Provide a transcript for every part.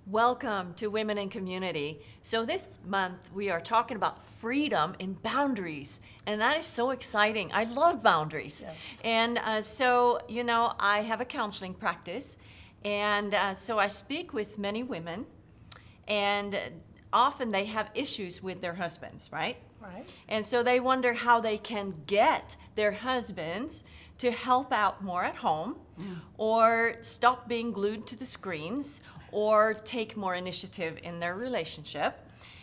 Welcome to Women in Community. So this month we are talking about freedom in boundaries, and that is so exciting. I love boundaries. Yes. And I have a counseling practice, and so I speak with many women, and often they have issues with their husbands, right? Right. And so they wonder how they can get their husbands to help out more at home, or stop being glued to the screens, or take more initiative in their relationship.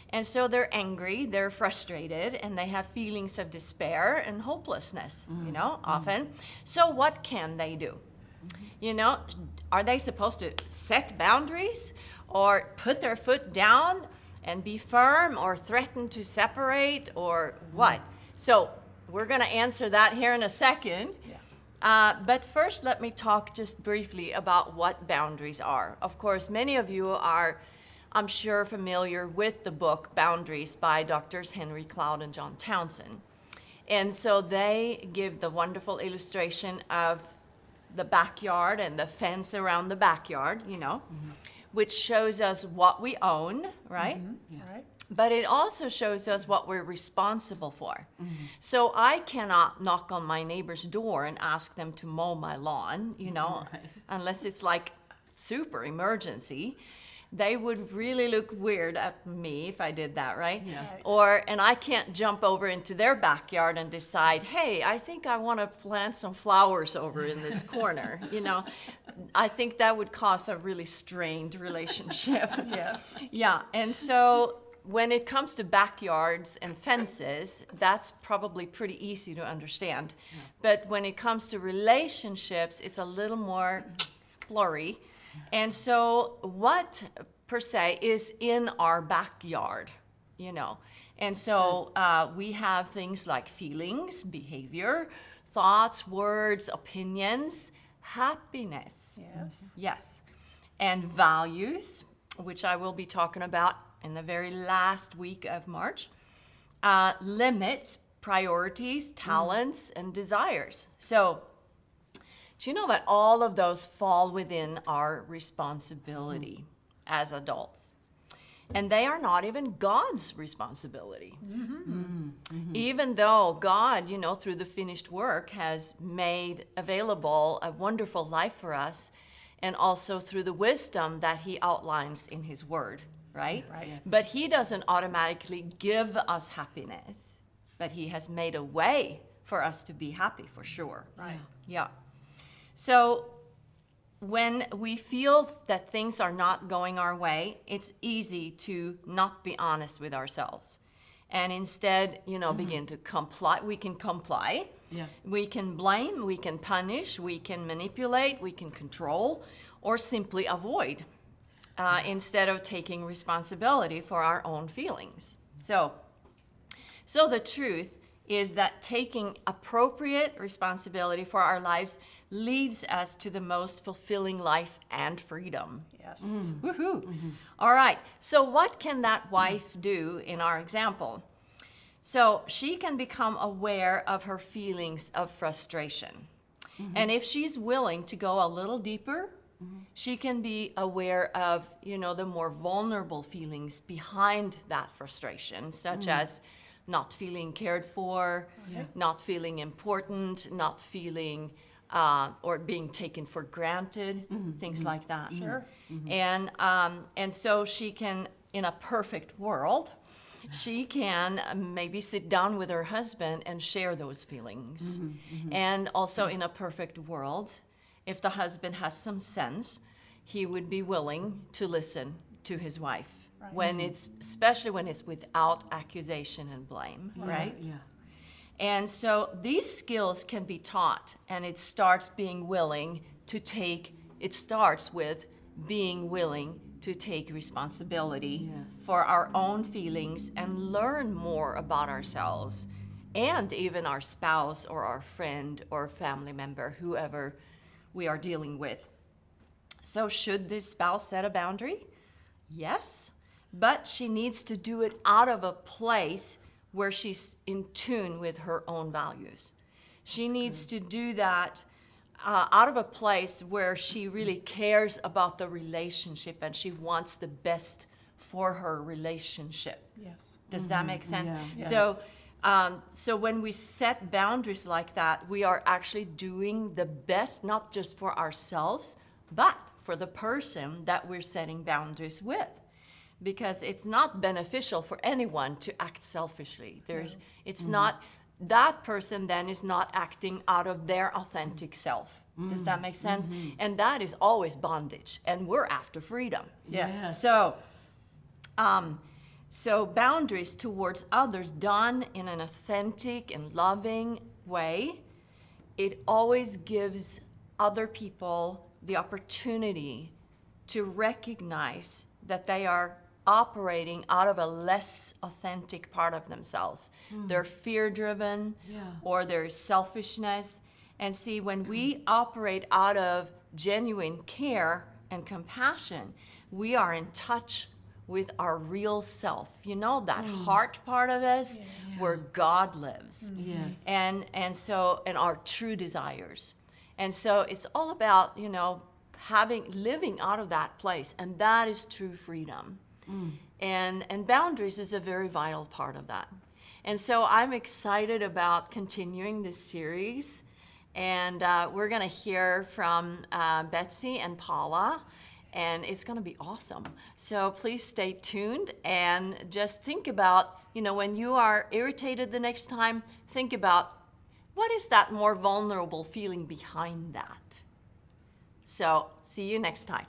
And so they're angry, they're frustrated, and they have feelings of despair and hopelessness, often. So what can they do? Are they supposed to set boundaries, or put their foot down and be firm, or threaten to separate, or what? So we're going to answer that here in a second. But first, let me talk just briefly about what boundaries are. Of course, many of you are, I'm sure, familiar with the book Boundaries by Drs. Henry Cloud and John Townsend. And so they give the wonderful illustration of the backyard and the fence around the backyard, which shows us what we own, right? Right. But it also shows us what we're responsible for. So I cannot knock on my neighbor's door and ask them to mow my lawn, unless it's like super emergency. They would really look weird at me if I did that, right? Yeah. And I can't jump over into their backyard and decide, hey, I think I want to plant some flowers over in this corner. I think that would cause a really strained relationship. Yes. Yeah, and so when it comes to backyards and fences, that's probably pretty easy to understand. But when it comes to relationships, it's a little more blurry. And so what, per se, is in our backyard, And so we have things like feelings, behavior, thoughts, words, opinions, happiness. Yes. Yes. And values, which I will be talking about in the very last week of March, limits, priorities, talents, and desires. So, do you know that all of those fall within our responsibility as adults? And they are not even God's responsibility. Even though God, through the finished work, has made available a wonderful life for us, and also through the wisdom that he outlines in his word. Right? Right. Yes. But he doesn't automatically give us happiness, but he has made a way for us to be happy, for sure. Right. Yeah. So when we feel that things are not going our way, it's easy to not be honest with ourselves. And instead, begin to comply. We can comply. Yeah. We can blame, we can punish, we can manipulate, we can control, or simply avoid. Instead of taking responsibility for our own feelings. So the truth is that taking appropriate responsibility for our lives leads us to the most fulfilling life and freedom. Yes. Woohoo! All right, so what can that wife do in our example? So she can become aware of her feelings of frustration. And if she's willing to go a little deeper, she can be aware of, the more vulnerable feelings behind that frustration, such as not feeling cared for, not feeling important, not feeling or being taken for granted, things like that. Sure. And so she can, in a perfect world, she can maybe sit down with her husband and share those feelings. And also in a perfect world, if the husband has some sense, he would be willing to listen to his wife, Right. especially when it's without accusation and blame, right? Yeah. And so these skills can be taught, and it starts with being willing to take responsibility for our own feelings and learn more about ourselves and even our spouse or our friend or family member, whoever we are dealing with. So should this spouse set a boundary? Yes, but she needs to do it out of a place where she's in tune with her own values. She needs to do that out of a place where she really cares about the relationship and she wants the best for her relationship. Yes. Does that make sense? Yeah. Yes. So when we set boundaries like that, we are actually doing the best, not just for ourselves, but for the person that we're setting boundaries with. Because it's not beneficial for anyone to act selfishly. It's not, that person then is not acting out of their authentic self. Does that make sense? And that is always bondage, and we're after freedom. Yes. So boundaries towards others done in an authentic and loving way, it always gives other people the opportunity to recognize that they are operating out of a less authentic part of themselves. They're fear-driven, or there's selfishness. And see, when we operate out of genuine care and compassion, we are in touch with our real self. You know, that heart part of us where God lives. Yes. And our true desires. And so it's all about, living out of that place, and that is true freedom. And boundaries is a very vital part of that. And so I'm excited about continuing this series, and we're going to hear from Betsy and Paula, and it's going to be awesome. So please stay tuned and just think about, when you are irritated the next time, think about, what is that more vulnerable feeling behind that? So see you next time.